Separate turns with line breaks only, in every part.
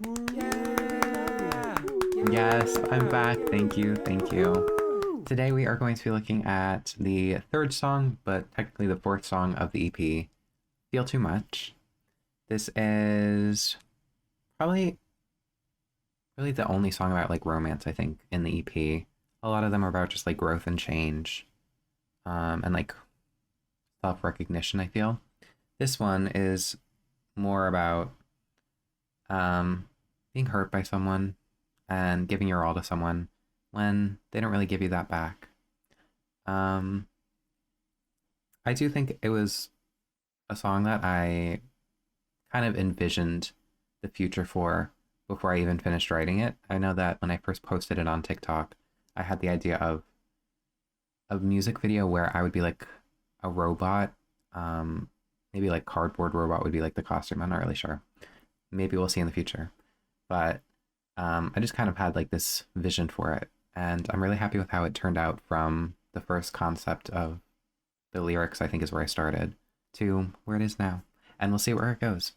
Yeah!
Yes, I'm back. Thank you, thank you. Today we are going to be looking at the third song, but technically the fourth song of the EP, Feel Too Much. This is probably really the only song about like romance, I think, in the EP. A lot of them are about just like growth and change, and like self-recognition, I feel. This one is more about being hurt by someone and giving your all to someone when they don't really give you that back. Um, I do think it was a song that I kind of envisioned the future for before I even finished writing it. I know that when I first posted it on TikTok, I had the idea of a music video where I would be like a robot. Maybe like cardboard robot would be like the costume. I'm not really sure. Maybe we'll see in the future. But I just kind of had like this vision for it. And I'm really happy with how it turned out from the first concept of the lyrics, I think is where I started, to where it is now. And we'll see where it goes.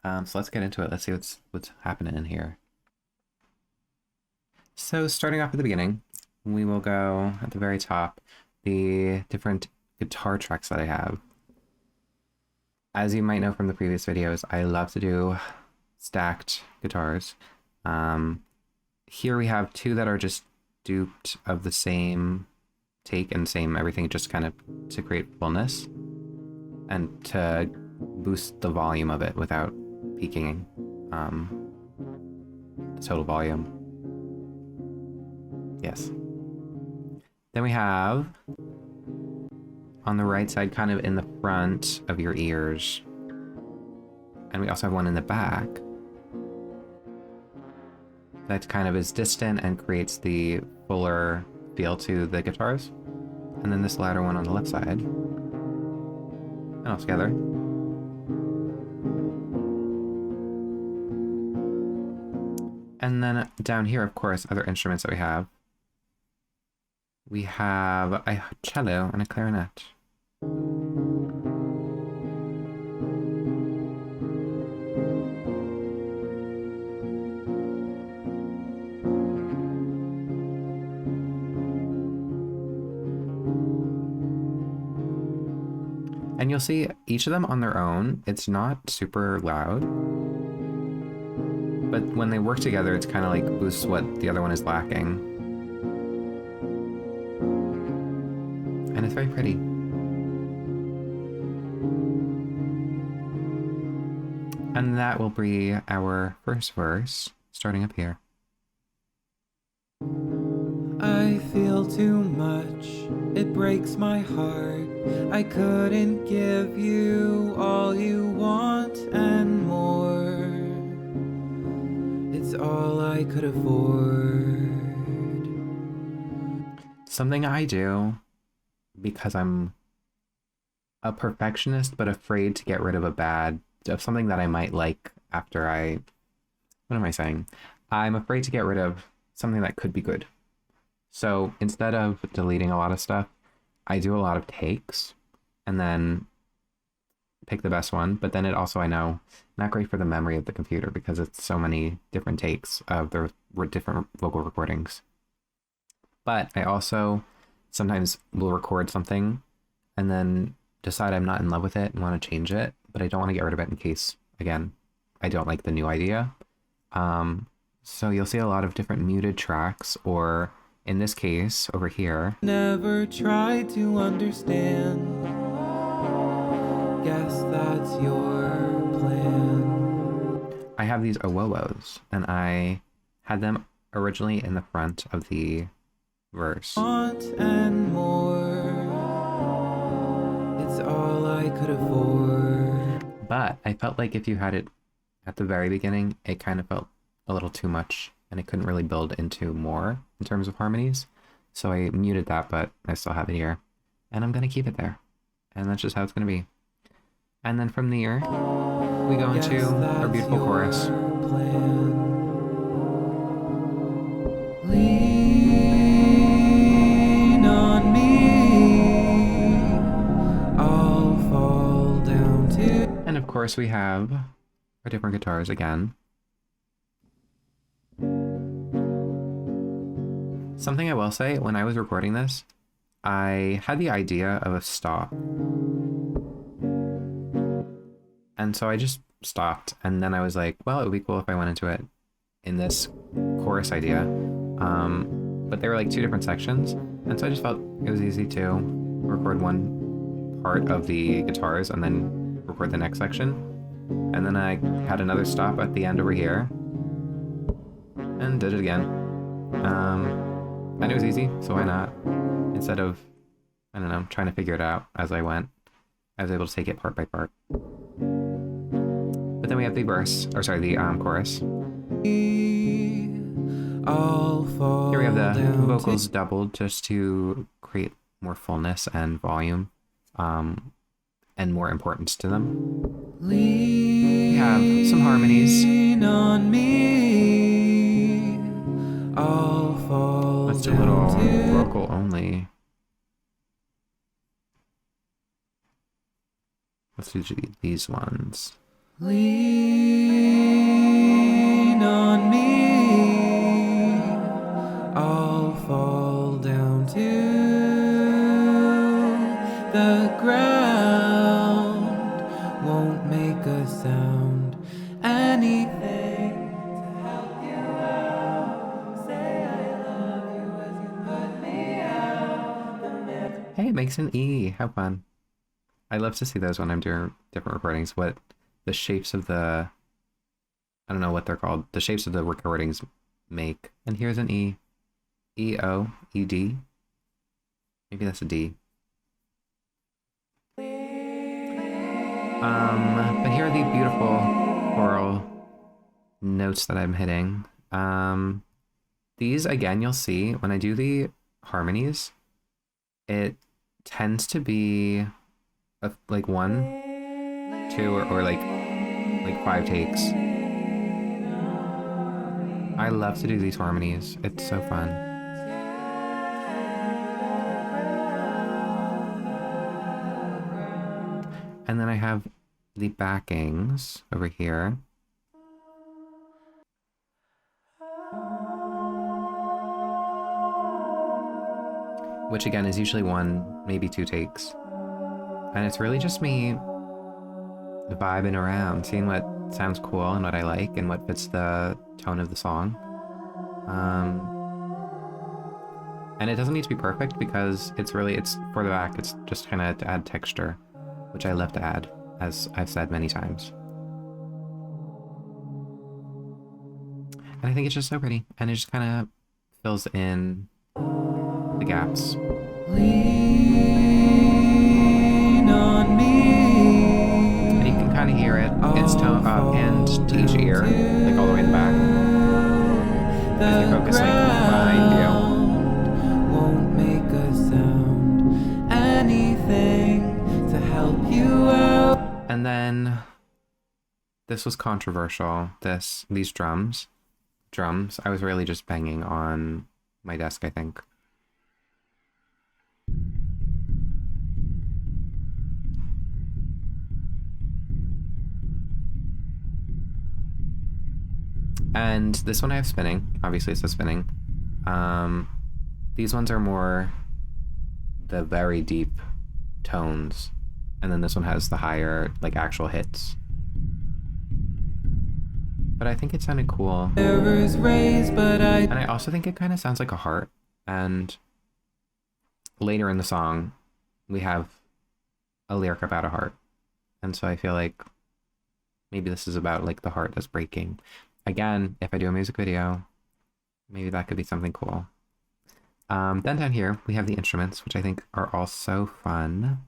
So let's get into it. Let's see what's happening in here. So starting off at the beginning, we will go at the very top, the different guitar tracks that I have. As you might know from the previous videos, I love to do stacked guitars. Here we have two that are just duped of the same take and same everything, just kind of to create fullness and to boost the volume of it without peaking the total volume. Yes. Then we have on the right side, kind of in the front of your ears. And we also have one in the back that kind of is distant and creates the fuller feel to the guitars. And then this louder one on the left side. And all together. And then down here, of course, other instruments that we have. We have a cello and a clarinet. And you'll see each of them on their own, it's not super loud. But when they work together, it's kind of like boosts what the other one is lacking. And it's very pretty. And that will be our first verse, starting up here.
I feel too much, it breaks my heart. I couldn't give you all you want and more. It's all I could afford.
Something I do because I'm a perfectionist but afraid to get rid of something that I might like after what am I saying? I'm afraid to get rid of something that could be good. So instead of deleting a lot of stuff, I do a lot of takes and then pick the best one. But then it also, I know, not great for the memory of the computer because it's so many different takes of the different vocal recordings. But I also sometimes will record something and then decide I'm not in love with it and want to change it, but I don't want to get rid of it in case, again, I don't like the new idea. So you'll see a lot of different muted tracks, or in this case, over here.
Never tried to understand. Guess that's your plan.
I have these awowos, and I had them originally in the front of the verse.
Want and more. It's all I could afford.
But I felt like if you had it at the very beginning, it kind of felt a little too much, and it couldn't really build into more in terms of harmonies. So I muted that, but I still have it here. And I'm going to keep it there. And that's just how it's going to be. And then from there, we go into our beautiful chorus.
Lean on me, I'll fall down to.
And of course we have our different guitars again. Something I will say, when I was recording this, I had the idea of a stop. And so I just stopped, and then I was like, well, it would be cool if I went into it in this chorus idea. But they were like two different sections, and so I just felt it was easy to record one part of the guitars and then record the next section. And then I had another stop at the end over here, and did it again. And it was easy, so why not? Instead of, I don't know, trying to figure it out as I went, I was able to take it part by part. But then we have the verse, or sorry, the chorus. Here we have the vocals doubled just to create more fullness and volume, and more importance to them. We have some harmonies.
On me, I'll fall.
Let's do a little vocal only. Let's do these ones.
Lean on me, I'll fall down to the ground, won't make a sound, anything to help you out, say I love you as you put me out.
Hey, it makes an E, how fun. I love to see those when I'm doing different recordings, what the shapes of the, I don't know what they're called, the shapes of the recordings make. And here's an E. E, O, E, D. Maybe that's a D. But here are the beautiful choral notes that I'm hitting. These, again, you'll see when I do the harmonies, it tends to be like 1, 2, or like 5 takes. I love to do these harmonies. It's so fun. And then I have the backings over here. Which again is usually 1, maybe 2 takes. And it's really just me vibing around, seeing what sounds cool and what I like and what fits the tone of the song. And it doesn't need to be perfect because it's for the back, it's just kind of to add texture, which I love to add, as I've said many times. And I think it's just so pretty, and it just kind of fills in the gaps.
Lean on me,
and you can kind of hear it. It's panned to each ear, like all the way in the back. As you're focusing behind you.
Won't make a sound, anything to help you out.
And then this was controversial. These drums. I was really just banging on my desk, I think. And this one I have spinning. Obviously it says spinning. These ones are more the very deep tones. And then this one has the higher, like, actual hits. But I think it sounded cool. And I also think it kind of sounds like a heart. And later in the song, we have a lyric about a heart. And so I feel like maybe this is about, like, the heart that's breaking. Again, if I do a music video, maybe that could be something cool. Then down here, we have the instruments, which I think are all so fun.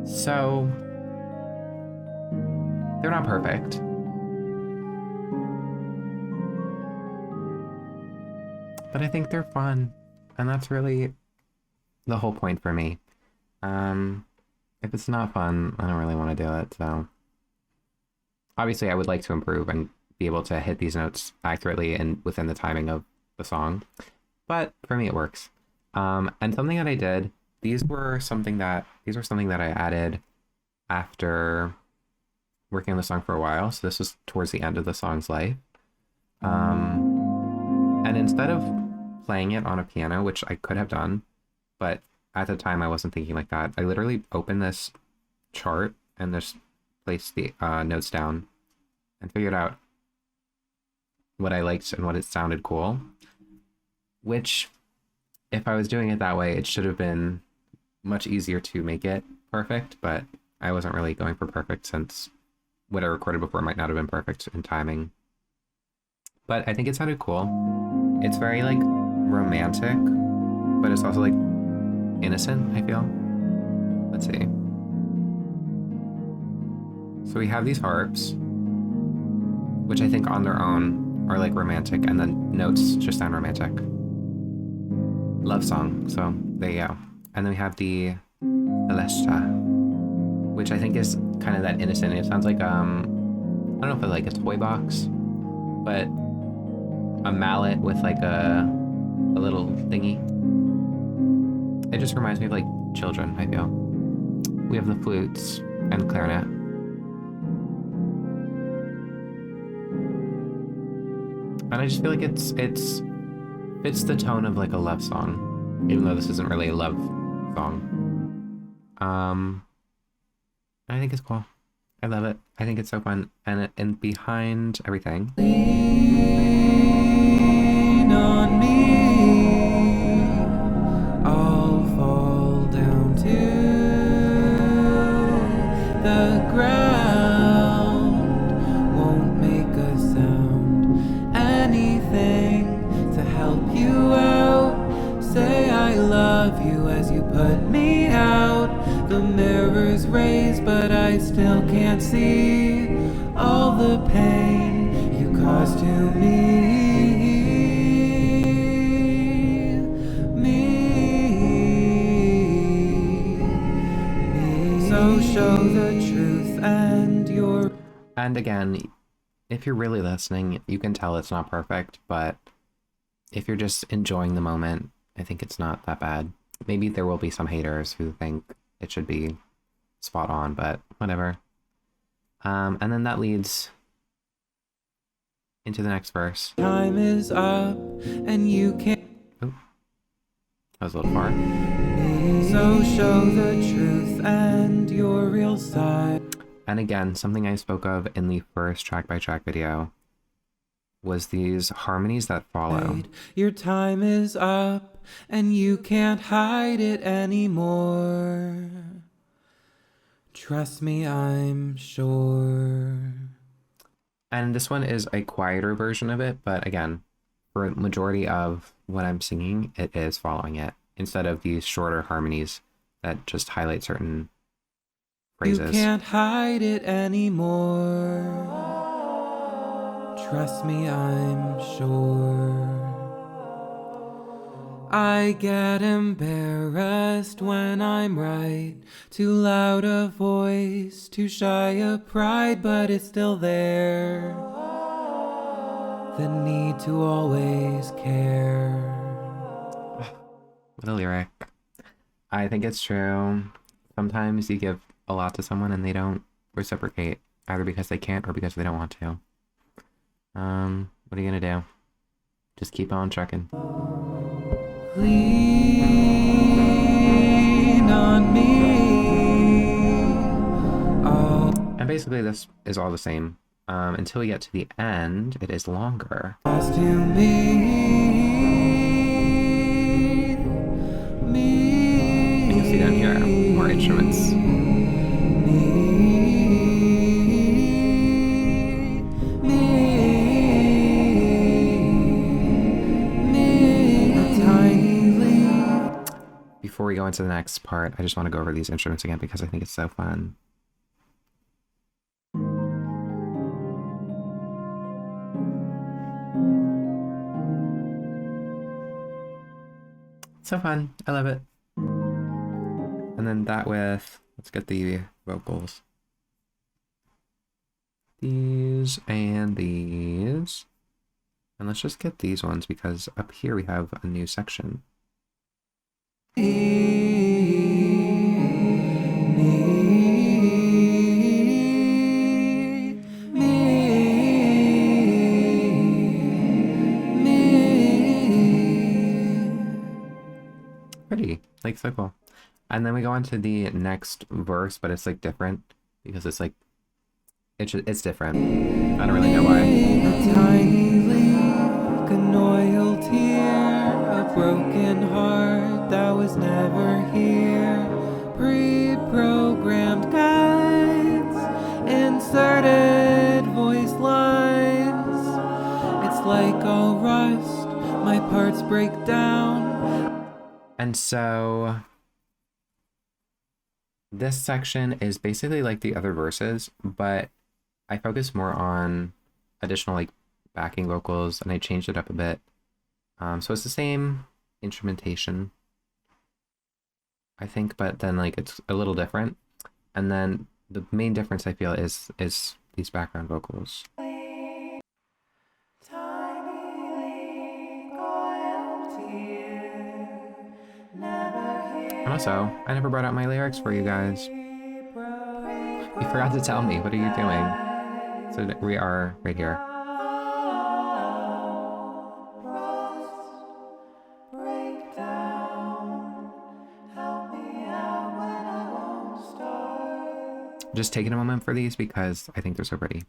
So, they're not perfect. but I think they're fun, and that's really the whole point for me. If it's not fun, I don't really want to do it, so obviously I would like to improve and be able to hit these notes accurately and within the timing of the song, but for me it works. And something that I did, these were something that I added after working on the song for a while, so this was towards the end of the song's life. And instead of playing it on a piano, which I could have done, but at the time I wasn't thinking like that, I literally opened this chart and just placed the notes down and figured out what I liked and what it sounded cool. Which, if I was doing it that way, it should have been much easier to make it perfect, but I wasn't really going for perfect since what I recorded before might not have been perfect in timing. But I think it sounded cool. It's very, like, romantic, but it's also, like, innocent, I feel. Let's see. So we have these harps, which I think on their own are, like, romantic, and then notes just sound romantic. Love song, so there you go. And then we have the Celesta, which I think is kind of that innocent. It sounds like, I don't know if it's like a toy box, but a mallet with like a little thingy. It just reminds me of like children, I feel. We have the flutes and clarinet. And I just feel like it's fits the tone of like a love song, even though this isn't really a love song. I think it's cool. I love it. I think it's so fun. And behind everything,
Lean on me, I'll fall down to the ground. Won't make a sound, anything to help you out. Say I love you as you put me out. The mirror's raised, but I still can't see all the pain you caused to me. So show the truth and your...
and again, if you're really listening, you can tell it's not perfect, but if you're just enjoying the moment, I think it's not that bad. Maybe there will be some haters who think it should be spot on, but whatever. And then that leads into the next verse.
Time is up and you can't...
Oh, that was a little far.
So show the truth and your real side.
And again, something I spoke of in the first track-by-track video was these harmonies that follow.
Your time is up and you can't hide it anymore. Trust me, I'm sure.
And this one is a quieter version of it, but again, for a majority of what I'm singing, it is following it, instead of these shorter harmonies that just highlight certain phrases.
You can't hide it anymore. Trust me, I'm sure. I get embarrassed when I'm right. Too loud a voice, too shy a pride, but it's still there. The need to always care.
What a lyric. I think it's true. Sometimes you give a lot to someone and they don't reciprocate, either because they can't or because they don't want to. What are you gonna do? Just keep on trucking.
Lean on me. Oh,
And basically this is all the same. Until we get to the end, it is longer.
lost to me.
And you'll see down here more instruments. Before we go into the next part, I just want to go over these instruments again because I think it's so fun. So fun. I love it. And then that with, let's get the vocals. These and these. And let's just get these ones because up here we have a new section. Pretty, like so cool. And then we go on to the next verse, but it's like different because it's like it's different. I don't really know why.
A tiny leak, an oil tear, a broken heart that was never here. Pre-programmed guides, inserted voice lines. It's like I'll rust, my parts break down.
And so this section is basically like the other verses, but I focus more on additional like backing vocals and I changed it up a bit. So it's the same instrumentation, I think, but then like it's a little different. And then the main difference I feel is these background vocals. And also, I never brought out my lyrics for you guys. You forgot to tell me. What are you doing? So we are right here. Just taking a moment for these because I think they're so pretty.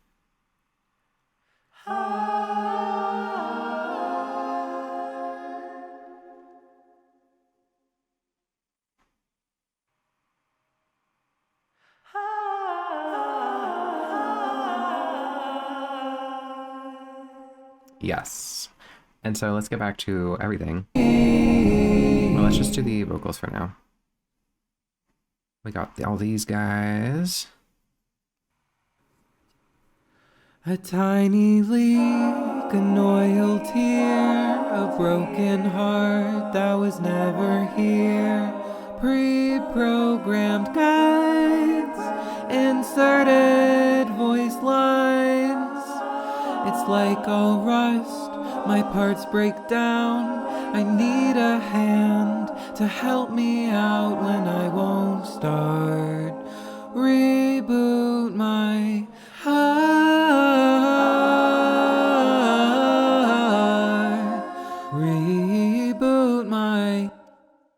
Yes. And so let's get back to everything. Well, let's just do the vocals for now. We got all these guys.
A tiny leak, an oil tear, a broken heart that was never here. Pre-programmed guides, inserted voice lines. It's like I'll rust, my parts break down. I need a hand to help me out when I won't start. Reboot my heart. Reboot my...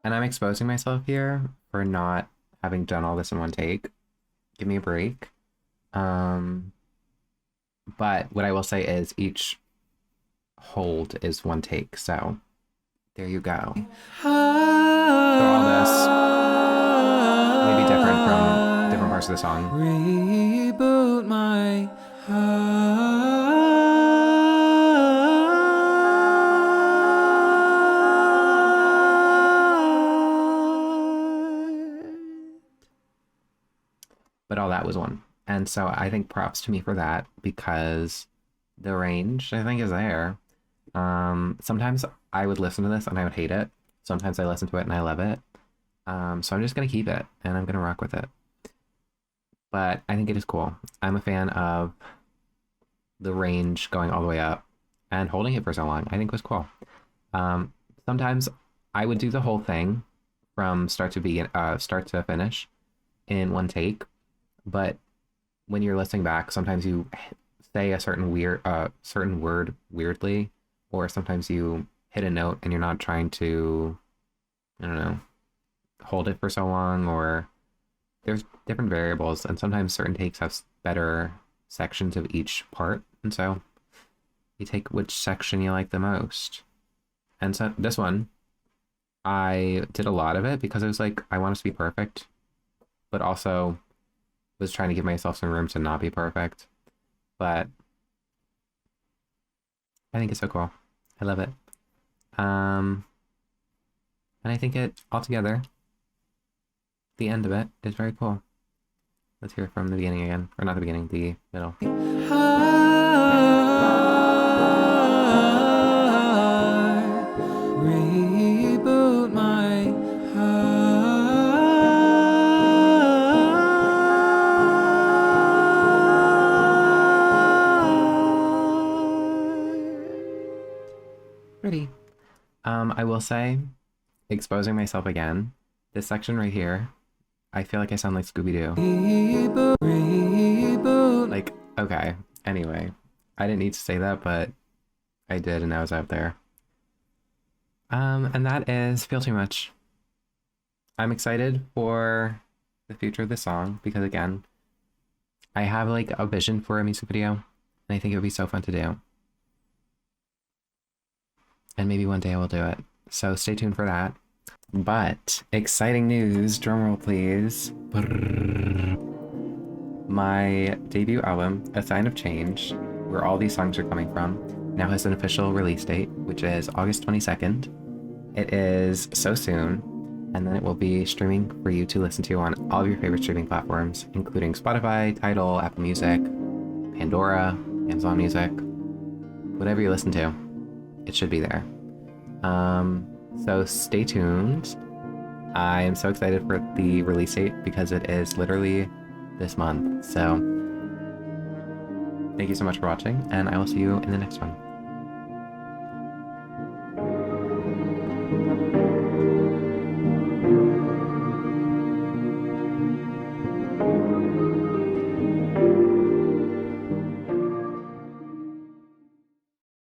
And I'm exposing myself here for not having done all this in one take. Give me a break. But what I will say is each hold is one take, so there you go. So all this may be different from different parts of the song.
Reboot my heart.
But all that was one. And so I think props to me for that because the range I think is there. Sometimes I would listen to this and I would hate it. Sometimes I listen to it and I love it. So I'm just going to keep it and I'm going to rock with it. But I think it is cool. I'm a fan of the range going all the way up and holding it for so long. I think was cool. Sometimes I would do the whole thing from start to finish in one take. But when you're listening back, sometimes you say a certain word weirdly, or sometimes you hit a note and you're not trying to, I don't know, hold it for so long, or there's different variables, and sometimes certain takes have better sections of each part, and so you take which section you like the most. And so this one, I did a lot of it because I was like, I want it to be perfect, but also was trying to give myself some room to not be perfect. But I think it's so cool. I love it. And I think it altogether, the end of it is very cool. Let's hear it from the beginning again. Or not the beginning, the middle.
Reboot my
Alrighty. I will say, exposing myself again, this section right here, I feel like I sound like Scooby-Doo.
Reboot, reboot.
Like, okay, anyway. I didn't need to say that, but I did, and I was out there. And that is Feel Too Much. I'm excited for the future of this song because, again, I have like a vision for a music video, and I think it would be so fun to do. And maybe one day I will do it. So stay tuned for that. But exciting news, drumroll please. My debut album, A Sign of Change, where all these songs are coming from, now has an official release date, which is August 22nd. It is so soon, and then it will be streaming for you to listen to on all of your favorite streaming platforms, including Spotify, Tidal, Apple Music, Pandora, Amazon Music, whatever you listen to, it should be there. So stay tuned. I am so excited for the release date because it is literally this month. So thank you so much for watching, and I will see you in the next one.